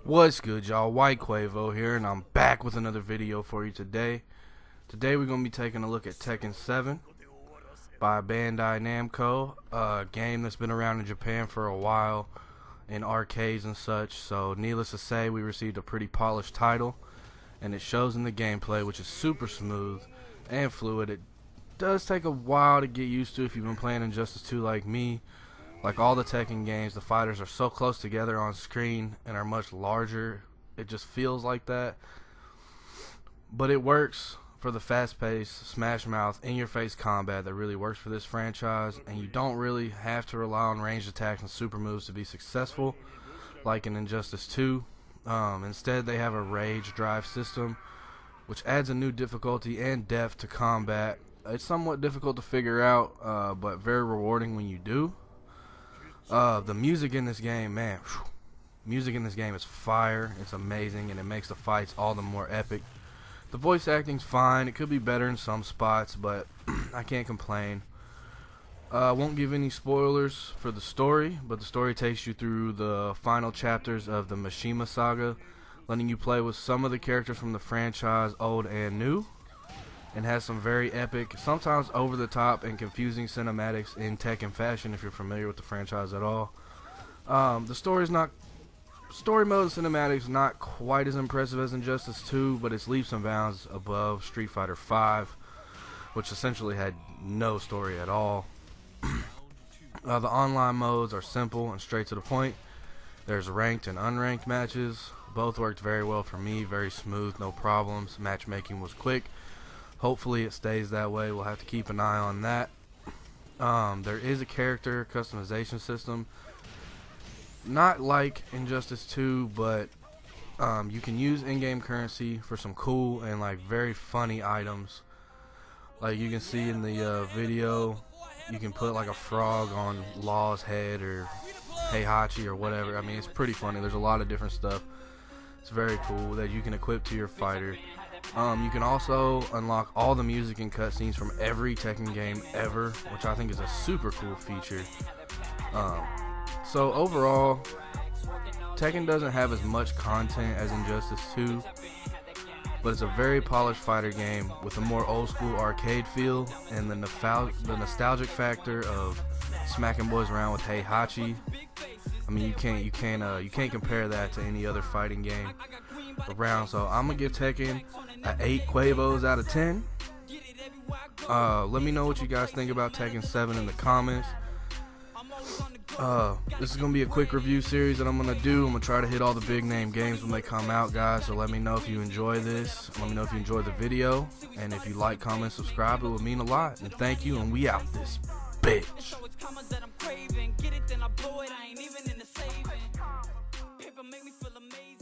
What's good, y'all? White Quavo here, and I'm back with another video for you today. Today we're going to be taking a look at Tekken 7 by Bandai Namco, a game that's been around in Japan for a while in arcades and such. So needless to say, we received a pretty polished title, and it shows in the gameplay, which is super smooth and fluid. It does take a while to get used to if you've been playing Injustice 2 like me. Like all the Tekken games, the fighters are so close together on screen and are much larger. It just feels like that. But it works for the fast-paced, smash-mouth, in-your-face combat that really works for this franchise. And you don't really have to rely on ranged attacks and super moves to be successful like in Injustice 2. Instead, they have a rage drive system, which adds a new difficulty and depth to combat. It's somewhat difficult to figure out, but very rewarding when you do. The music in this game, man, music in this game is fire. It's amazing, and it makes the fights all the more epic. The voice acting's fine. It could be better in some spots, but I can't complain. Won't give any spoilers for the story, but the story takes you through the final chapters of the Mishima saga, letting you play with some of the characters from the franchise, old and new, and has some very epic, sometimes over-the-top and confusing cinematics in Tekken fashion if you're familiar with the franchise at all. The story mode cinematics not quite as impressive as Injustice 2, but it's leaps and bounds above Street Fighter V, which essentially had no story at all. The online modes are simple and straight to the point. There's ranked and unranked matches. Both worked very well for me, very smooth, no problems. Matchmaking was quick. Hopefully it stays that way. We'll have to keep an eye on that. There is a character customization system, not like Injustice 2, but you can use in-game currency for some cool and like very funny items. Like you can see in the video, you can put like a frog on Law's head or Heihachi or whatever. I mean, it's pretty funny. There's a lot of different stuff. It's very cool that you can equip to your fighter. You can also unlock all the music and cutscenes from every Tekken game ever, which I think is a super cool feature. So overall, Tekken doesn't have as much content as Injustice 2, but it's a very polished fighter game with a more old school arcade feel and the nostalgic factor of smacking boys around with Heihachi. I mean, you can't compare that to any other fighting game around. So I'm gonna give Tekken an 8 Quavos out of 10. Let me know what you guys think about Tekken 7 in the comments. This is gonna be a quick review series that I'm gonna do. I'm gonna try to hit all the big name games when they come out, guys. So let me know if you enjoy this. Let me know if you enjoyed the video, and if you like, comment, subscribe. It would mean a lot. And thank you. And we out this bitch. Paper make me feel amazing.